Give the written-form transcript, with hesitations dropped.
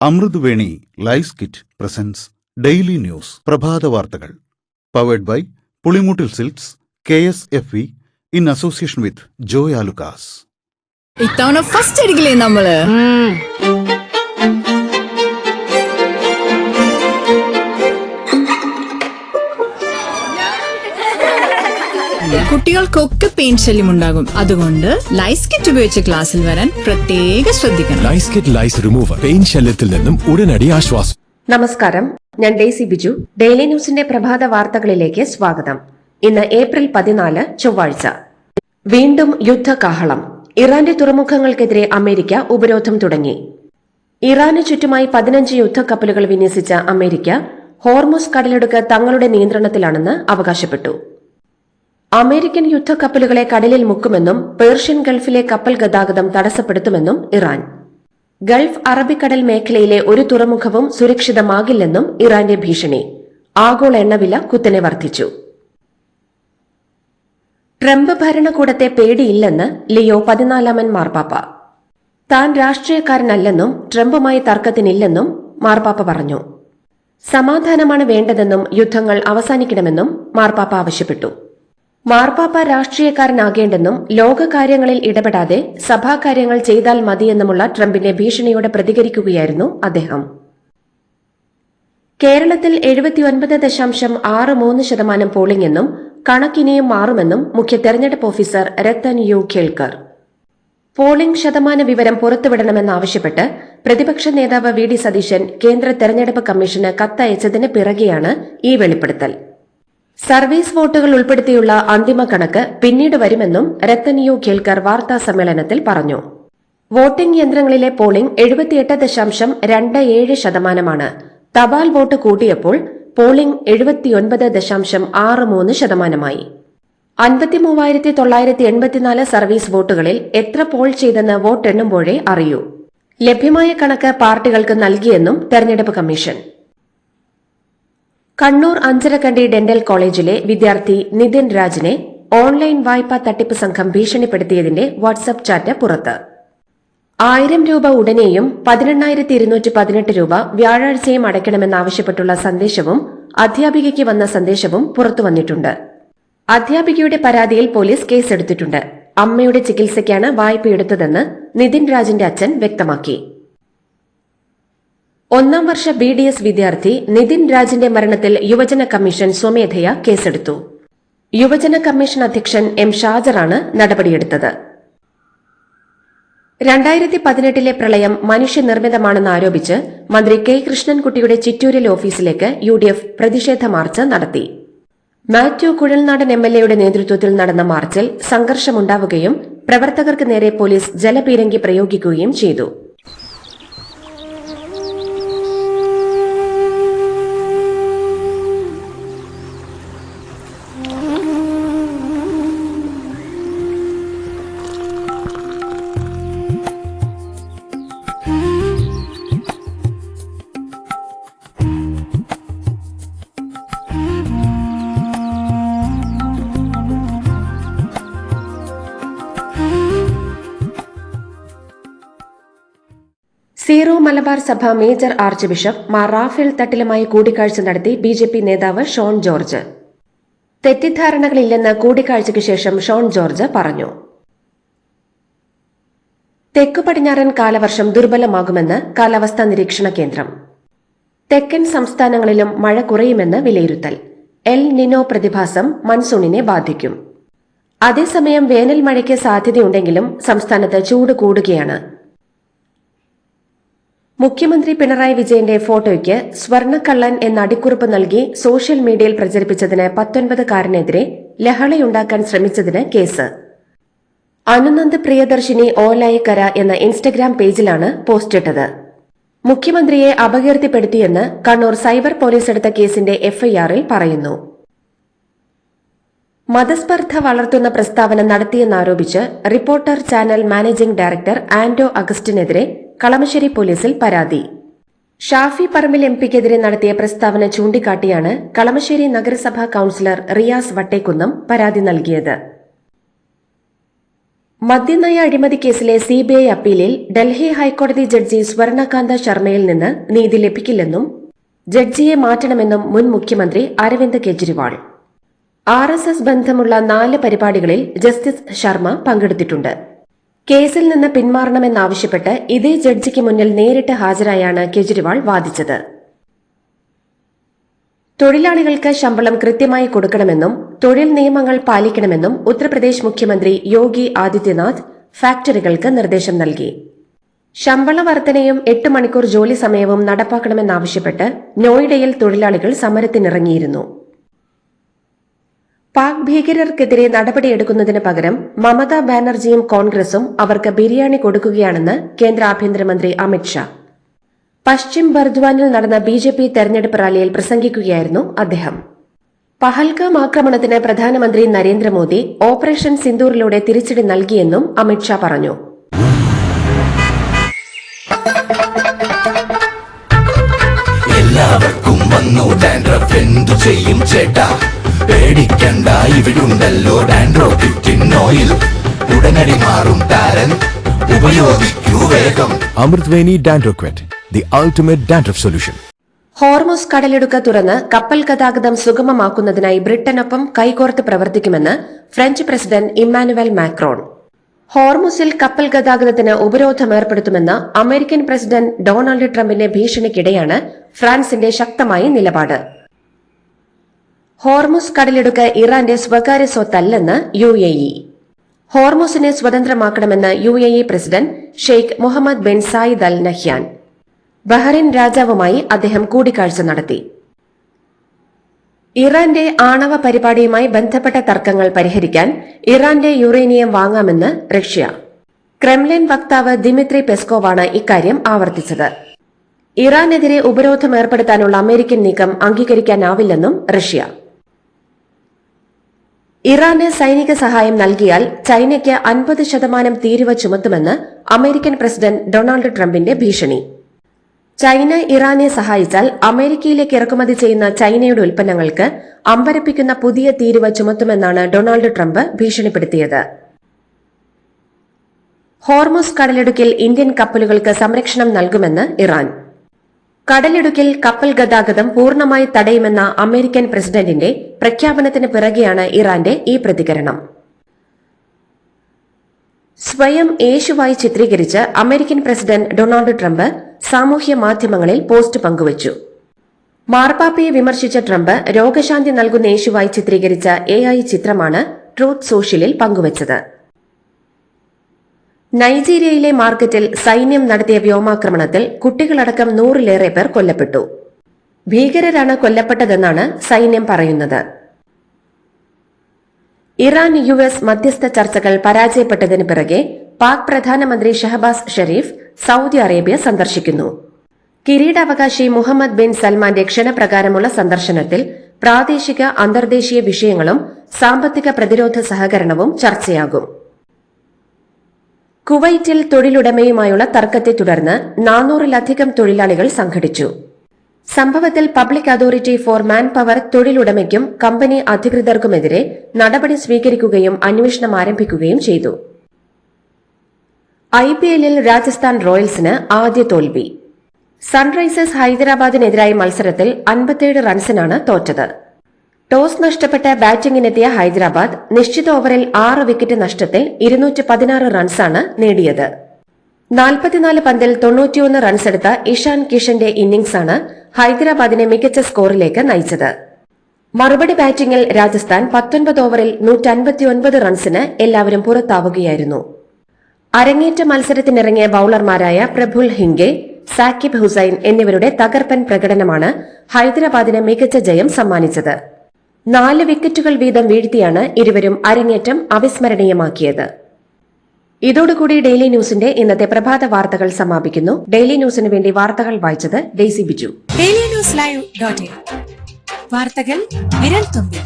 അമൃതവേണി ലൈസ് കിറ്റ് presents daily news പ്രഭാത വാർത്തകൾ powered by Pulimoottil silks KSFE in association with Joy Alukkas. ഇത്തവണ ഫസ്റ്റ് അടിക്കില്ലേ നമ്മള്? കുട്ടികൾക്കൊക്കെ പെയിൻ ശല്യം ഉണ്ടാകും. അതുകൊണ്ട് ലൈസ് കിറ്റ് ഉപയോഗിച്ച് ക്ലാസ്സിൽ വരാൻ പ്രത്യേക ശ്രദ്ധിക്കണം. ലൈസ് കിറ്റ് ലൈസ് റിമൂവർ പെയിൻ ശല്യത്തിൽ നിന്നും ഉടനടി ആശ്വാസം. നമസ്കാരം, ഞാൻ ഡെയ്സി ബിജു. ഡെയിലി ന്യൂസിന്റെ പ്രഭാത വാർത്തകളിലേക്ക് സ്വാഗതം. ഇന്ന് ഏപ്രിൽ 14 ചൊവ്വാഴ്ച. വീണ്ടും യുദ്ധകാഹളം. ഇറാന്റെ തുറമുഖങ്ങൾക്കെതിരെ അമേരിക്ക ഉപരോധം തുടങ്ങി. ഇറാന് ചുറ്റുമായി 15 യുദ്ധക്കപ്പലുകൾ വിന്യസിച്ച അമേരിക്ക ഹോർമുസ് കടലിടുക്ക് തങ്ങളുടെ നിയന്ത്രണത്തിലാണെന്ന് അവകാശപ്പെട്ടു. അമേരിക്കൻ യുദ്ധക്കപ്പലുകളെ കടലിൽ മുക്കുമെന്നും പേർഷ്യൻ ഗൾഫിലെ കപ്പൽ ഗതാഗതം തടസ്സപ്പെടുത്തുമെന്നും ഇറാൻ. ഗൾഫ് അറബിക്കടൽ മേഖലയിലെ ഒരു തുറമുഖവും സുരക്ഷിതമാകില്ലെന്നും ഇറാന്റെ ഭീഷണി. ആഗോള എണ്ണവില കുത്തനെ വർദ്ധിച്ചു. ട്രംപ് ഭരണകൂടത്തെ പേടിയില്ലെന്ന് ലിയോ 14 മാർപ്പാപ്പ. താൻ രാഷ്ട്രീയക്കാരനല്ലെന്നും ട്രംപുമായി തർക്കത്തിനില്ലെന്നും മാർപ്പാപ്പ പറഞ്ഞു. സമാധാനമാണ് വേണ്ടതെന്നും യുദ്ധങ്ങൾ അവസാനിക്കണമെന്നും മാർപ്പാപ്പ ആവശ്യപ്പെട്ടു. മാർപ്പാപ്പ രാഷ്ട്രീയക്കാരനാകേണ്ടെന്നും ലോകകാര്യങ്ങളിൽ ഇടപെടാതെ സഭാകാര്യങ്ങൾ ചെയ്താൽ മതിയെന്നുമുള്ള ട്രംപിന്റെ ഭീഷണിയോട് പ്രതികരിക്കുകയായിരുന്നു അദ്ദേഹം. കേരളത്തിൽ 79.63% പോളിംഗ് എന്നും കണക്കിനിയും മാറുമെന്നും മുഖ്യ തെരഞ്ഞെടുപ്പ് officer Rathan U Kelkar. Polling ശതമാന വിവരം പുറത്തുവിടണമെന്നാവശ്യപ്പെട്ട് പ്രതിപക്ഷ നേതാവ് VD സതീശൻ കേന്ദ്ര തെരഞ്ഞെടുപ്പ് കമ്മീഷന് കത്തയച്ചതിന് പിറകെയാണ് ഈ വെളിപ്പെടുത്തൽ. സർവീസ് വോട്ടുകൾ ഉൾപ്പെടുത്തിയുള്ള അന്തിമ കണക്ക് പിന്നീട് വരുമെന്നും രത്തൻ യു ഖേൽക്കർ വാർത്താ സമ്മേളനത്തിൽ പറഞ്ഞു. വോട്ടിംഗ് യന്ത്രങ്ങളിലെ പോളിംഗ് 78.27%. തപാൽ വോട്ട് കൂട്ടിയപ്പോൾ പോളിംഗ് 79.63%. 53,984 സർവീസ് വോട്ടുകളിൽ എത്ര പോൾ ചെയ്തെന്ന് വോട്ടെണ്ണുമ്പോഴേ അറിയൂ. ലഭ്യമായ കണക്ക് പാർട്ടികൾക്ക് നൽകിയെന്നും തെരഞ്ഞെടുപ്പ് കമ്മീഷൻ. കണ്ണൂർ അഞ്ചരക്കണ്ടി ഡെന്റൽ കോളേജിലെ വിദ്യാർത്ഥി നിതിൻ രാജിനെ ഓൺലൈൻ വായ്പാ തട്ടിപ്പ് സംഘം ഭീഷണിപ്പെടുത്തിയതിന്റെ വാട്സ്ആപ്പ് ചാറ്റ് പുറത്ത്. 1000 രൂപ ഉടനെയും 18,218 രൂപ വ്യാഴാഴ്ചയും അടയ്ക്കണമെന്നാവശ്യപ്പെട്ടുള്ള സന്ദേശവും അധ്യാപികയ്ക്ക് വന്ന സന്ദേശവും പുറത്തുവന്നിട്ടുണ്ട്. അധ്യാപികയുടെ പരാതിയിൽ പോലീസ് കേസെടുത്തിട്ടുണ്ട്. അമ്മയുടെ ചികിത്സയ്ക്കാണ് വായ്പയെടുത്തതെന്ന് നിതിൻ രാജിന്റെ അച്ഛൻ വ്യക്തമാക്കി. 1ാം വർഷ BDS വിദ്യാർത്ഥി നിതിൻ രാജിന്റെ മരണത്തിൽ യുവജന കമ്മീഷൻ സ്വമേധയാ കേസെടുത്തു. യുവജന കമ്മീഷൻ അധ്യക്ഷൻ M ഷാജറാണ് നടപടിയെടുത്തത്. 2018 പ്രളയം മനുഷ്യനിർമ്മിതമാണെന്ന് ആരോപിച്ച് മന്ത്രി K കൃഷ്ണൻകുട്ടിയുടെ ചിറ്റൂരിലെ ഓഫീസിലേക്ക് UDF പ്രതിഷേധ മാർച്ച് നടത്തി. മാത്യു കുഴൽനാടൻ MLAയുടെ നേതൃത്വത്തിൽ നടന്ന മാർച്ചിൽ സംഘർഷമുണ്ടാവുകയും പ്രവർത്തകർക്ക് നേരെ പോലീസ് ജലപീരങ്കി പ്രയോഗിക്കുകയും ചെയ്തു. സീറോ മലബാർ സഭ major archbishop Mar Raphael തട്ടിലുമായി കൂടിക്കാഴ്ച നടത്തി BJP നേതാവ് ഷോൺ ജോർജ്. തെറ്റിദ്ധാരണകളില്ലെന്ന് കൂടിക്കാഴ്ചയ്ക്ക് ശേഷം ഷോൺ ജോർജ് പറഞ്ഞു. തെക്കു പടിഞ്ഞാറൻ കാലവർഷം ദുർബലമാകുമെന്ന് കാലാവസ്ഥാ നിരീക്ഷണ കേന്ദ്രം. തെക്കൻ സംസ്ഥാനങ്ങളിലും മഴ കുറയുമെന്ന് വിലയിരുത്തൽ. എൽ നിനോ പ്രതിഭാസം മൺസൂണിനെ ബാധിക്കും. അതേസമയം വേനൽ മഴയ്ക്ക് സാധ്യതയുണ്ടെങ്കിലും സംസ്ഥാനത്ത് ചൂട് കൂടുകയാണ്. മുഖ്യമന്ത്രി പിണറായി വിജയന്റെ ഫോട്ടോയ്ക്ക് സ്വർണ്ണക്കള്ളൻ എന്ന അടിക്കുറിപ്പ് നൽകി സോഷ്യൽ മീഡിയയിൽ പ്രചരിപ്പിച്ചതിന് 19കാരനെതിരെ ലഹളയുണ്ടാക്കാൻ ശ്രമിച്ചതിന് കേസ്. അനുനന്ദ് പ്രിയദർശിനി ഓലായിക്കര എന്ന ഇൻസ്റ്റഗ്രാം പേജിലാണ് പോസ്റ്റിട്ടത്. മുഖ്യമന്ത്രിയെ അപകീർത്തിപ്പെടുത്തിയെന്ന് കണ്ണൂർ സൈബർ പോലീസ് എടുത്ത കേസിന്റെ FIRൽ പറയുന്നു. മതസ്പർദ്ധ വളർത്തുന്ന പ്രസ്താവന നടത്തിയെന്നാരോപിച്ച് reporter channel managing director Anto അഗസ്റ്റിനെതിരെ കളമശ്ശേരി പോലീസിൽ പരാതി. ഷാഫി പറമ്പിൽ MPക്കെതിരെ നടത്തിയ പ്രസ്താവന ചൂണ്ടിക്കാട്ടിയാണ് കളമശ്ശേരി നഗരസഭാ കൌൺസിലർ റിയാസ് വട്ടേക്കുന്നം പരാതി നൽകിയത്. മദ്യനയ അഴിമതി കേസിലെ സിബിഐ അപ്പീലിൽ ഡൽഹി ഹൈക്കോടതി ജഡ്ജി സ്വർണകാന്ത ശർമ്മയിൽ നിന്ന് നീതി ലഭിക്കില്ലെന്നും ജഡ്ജിയെ മാറ്റണമെന്നും മുൻ മുഖ്യമന്ത്രി അരവിന്ദ് കെജ്രിവാൾ. RSS ബന്ധമുള്ള 4 പരിപാടികളിൽ ജസ്റ്റിസ് ശർമ്മ പങ്കെടുത്തിട്ടുണ്ട്. കേസിൽ നിന്ന് പിന്മാറണമെന്നാവശ്യപ്പെട്ട് ഇതേ ജഡ്ജിക്ക് മുന്നിൽ നേരിട്ട് ഹാജരായാണ് കെജ്രിവാൾ വാദിച്ചത്. തൊഴിലാളികൾക്ക് ശമ്പളം കൃത്യമായി കൊടുക്കണമെന്നും തൊഴിൽ നിയമങ്ങൾ പാലിക്കണമെന്നും ഉത്തർപ്രദേശ് മുഖ്യമന്ത്രി യോഗി ആദിത്യനാഥ് ഫാക്ടറികൾക്ക് നിർദ്ദേശം നൽകി. ശമ്പള വർധനയും 8 മണിക്കൂർ ജോലി സമയവും നടപ്പാക്കണമെന്നാവശ്യപ്പെട്ട് നോയിഡയിൽ തൊഴിലാളികൾ സമരത്തിനിറങ്ങിയിരുന്നു. പാക് ഭീകരർക്കെതിരെ നടപടിയെടുക്കുന്നതിന് പകരം മമതാ ബാനർജിയും കോൺഗ്രസും അവർക്ക് ബിരിയാണി കൊടുക്കുകയാണെന്ന് കേന്ദ്ര ആഭ്യന്തരമന്ത്രി അമിത്ഷാ. പശ്ചിം ബർദ്വാനിൽ നടന്ന BJP തെരഞ്ഞെടുപ്പ് റാലിയിൽ പ്രസംഗിക്കുകയായിരുന്നു അദ്ദേഹം. പഹൽഗാം ആക്രമണത്തിന് പ്രധാനമന്ത്രി നരേന്ദ്രമോദി ഓപ്പറേഷൻ സിന്ദൂറിലൂടെ തിരിച്ചടി നൽകിയെന്നും അമിത്ഷാ പറഞ്ഞു. എല്ലാവർക്കും വന്നു ഡാൻഡ്രഫ്, എന്തു ചെയ്യും ചേട്ടാ? പേടിക്കണ്ട, ഇവിടുണ്ടല്ലോ ഡാൻഡ്രോഫിറ്റിൻ ഓയിൽ. ഉടനടി മാറും താരൻ, ഉപയോഗിക്കൂ വേഗം. അമൃത്വേനി ഡാൻഡ്രോക്വെറ്റ്, the ultimate dandruff solution. Hormuz കടലിടുക്ക് തുറന്ന് കപ്പൽ ഗതാഗതം സുഗമമാക്കുന്നതിനായി ബ്രിട്ടനൊപ്പം കൈകോർത്ത് പ്രവർത്തിക്കുമെന്ന് ഫ്രഞ്ച് പ്രസിഡന്റ് ഇമ്മാനുവൽ മാക്രോൺ. ഹോർമുസിൽ കപ്പൽ ഗതാഗതത്തിന് ഉപരോധം ഏർപ്പെടുത്തുമെന്ന അമേരിക്കൻ പ്രസിഡന്റ് ഡൊണാൾഡ് ട്രംപിന്റെ ഭീഷണിക്കിടെയാണ് ഫ്രാൻസിന്റെ ശക്തമായ നിലപാട്. ഹോർമുസ് കടലിടുക്ക് ഇറാന്റെ സ്വകാര്യ സ്വത്തല്ലെന്ന് UAE. ഹോർമുസിനെ സ്വതന്ത്രമാക്കണമെന്ന് UAE president Sheikh Mohammed bin Zayed Al Nahyan. Bahrain രാജാവുമായി അദ്ദേഹം കൂടിക്കാഴ്ച നടത്തി. ഇറാന്റെ ആണവ പരിപാടിയുമായി ബന്ധപ്പെട്ട തർക്കങ്ങൾ പരിഹരിക്കാൻ ഇറാന്റെ യുറേനിയം വാങ്ങാമെന്ന് റഷ്യ. ക്രെംലിൻ വക്താവ് ദിമിത്രി പെസ്കോവാണ് ഇക്കാര്യം ആവർത്തിച്ചത്. ഇറാനെതിരെ ഉപരോധം ഏർപ്പെടുത്താനുള്ള അമേരിക്കൻ നീക്കം അംഗീകരിക്കാനാവില്ലെന്നും റഷ്യ. ഇറാന് സൈനിക സഹായം നൽകിയാൽ ചൈനയ്ക്ക് 50% തീരുവ ചുമത്തുമെന്ന് അമേരിക്കൻ പ്രസിഡന്റ് ഡൊണാൾഡ് ട്രംപിന്റെ ഭീഷണി. ചൈന ഇറാനെ സഹായിച്ചാൽ അമേരിക്കയിലേക്ക് ഇറക്കുമതി ചെയ്യുന്ന ചൈനയുടെ ഉൽപ്പന്നങ്ങൾക്ക് അമ്പരപ്പിക്കുന്ന പുതിയ തീരുവ ചുമത്തുമെന്നാണ് ഡൊണാൾഡ് ട്രംപ് ഭീഷണിപ്പെടുത്തിയത്. ഹോർമുസ് കടലിടുക്കിൽ ഇന്ത്യൻ കപ്പലുകൾക്ക് സംരക്ഷണം നൽകുമെന്ന് ഇറാൻ. കടലിടുക്കിൽ കപ്പൽ ഗതാഗതം പൂർണ്ണമായി തടയുമെന്ന അമേരിക്കൻ പ്രസിഡന്റിന്റെ പ്രഖ്യാപനത്തിന് പിറകെയാണ് ഇറാന്റെ ഈ പ്രതികരണം. സ്വയം യേശുവായി ചിത്രീകരിച്ച് അമേരിക്കൻ പ്രസിഡന്റ് ഡൊണാൾഡ് ട്രംപ് സാമൂഹ്യ മാധ്യമങ്ങളിൽ പോസ്റ്റ് പങ്കുവച്ചു. മാർപ്പാപ്പയെ വിമർശിച്ച ട്രംപ് രോഗശാന്തി നൽകുന്ന യേശുവായി ചിത്രീകരിച്ച AI ചിത്രമാണ് ട്രൂത്ത് സോഷ്യലിൽ പങ്കുവച്ചത്. നൈജീരിയയിലെ മാർക്കറ്റിൽ സൈന്യം നടത്തിയ വ്യോമാക്രമണത്തിൽ കുട്ടികളടക്കം 100-ലേറെ പേർ കൊല്ലപ്പെട്ടു. ഭീകരരാണ് കൊല്ലപ്പെട്ടതെന്നാണ് സൈന്യം പറയുന്നത്. ഇറാൻ US മധ്യസ്ഥ ചർച്ചകൾ പരാജയപ്പെട്ടതിന് പിറകെ പാക് പ്രധാനമന്ത്രി ഷഹബാസ് ഷെരീഫ് സൌദി അറേബ്യ സന്ദർശിക്കുന്നു. കിരീടാവകാശി മുഹമ്മദ് ബിൻ സൽമാന്റെ ക്ഷണപ്രകാരമുള്ള സന്ദർശനത്തിൽ പ്രാദേശിക അന്തർദേശീയ വിഷയങ്ങളും സാമ്പത്തിക പ്രതിരോധ സഹകരണവും ചർച്ചയാകും. കുവൈറ്റിൽ തൊഴിലുടമയുമായുള്ള തർക്കത്തെ തുടർന്ന് 400-ലധികം തൊഴിലാളികൾ സംഘടിച്ചു. സംഭവത്തിൽ Public Authority for Manpower തൊഴിലുടമയ്ക്കും കമ്പനി അധികൃതർക്കുമെതിരെ നടപടി സ്വീകരിക്കുകയും അന്വേഷണം ആരംഭിക്കുകയും ചെയ്തു. IPLൽ രാജസ്ഥാൻ റോയൽസിന് ആദ്യ തോൽവി. സൺറൈസേഴ്സ് ഹൈദരാബാദിനെതിരായ മത്സരത്തിൽ 57 റൺസിനാണ് തോറ്റത്. ടോസ് നഷ്ടപ്പെട്ട് ബാറ്റിംഗിനെത്തിയ ഹൈദരാബാദ് നിശ്ചിത ഓവറിൽ 6 വിക്കറ്റ് നഷ്ടത്തിൽ 216 റൺസാണ് നേടിയത്. 44 പന്തിൽ 91 റൺസെടുത്ത ഇഷാൻ കിഷന്റെ ഇന്നിംഗ്സാണ് ഹൈദരാബാദിനെ മികച്ച സ്കോറിലേക്ക് നയിച്ചത്. മറുപടി ബാറ്റിംഗിൽ രാജസ്ഥാൻ 19 ഓവറിൽ 159 റൺസിന് എല്ലാവരും പുറത്താവുകയായിരുന്നു. അരങ്ങേറ്റ മത്സരത്തിനിറങ്ങിയ ബൌളർമാരായ പ്രഫുൽ ഹിംഗെ, സാക്കിബ് ഹുസൈൻ എന്നിവരുടെ തകർപ്പൻ പ്രകടനമാണ് ഹൈദരാബാദിന് മികച്ച ജയം സമ്മാനിച്ചത്. 4 വിക്കറ്റുകൾ വീതം വീഴ്ത്തിയാണ് ഇരുവരും അരങ്ങേറ്റം അവിസ്മരണീയമാക്കിയത്. ഇതോടുകൂടി ഡെയിലി ന്യൂസിന്റെ ഇന്നത്തെ പ്രഭാത വാർത്തകൾ സമാപിക്കുന്നു. ഡെയിലി ന്യൂസിന് വേണ്ടി വാർത്തകൾ വായിച്ചത് ഡെയ്സി ബിജു. DailyNewsLive.in വാർത്തകൾ വിരൽ തുമ്പിൽ.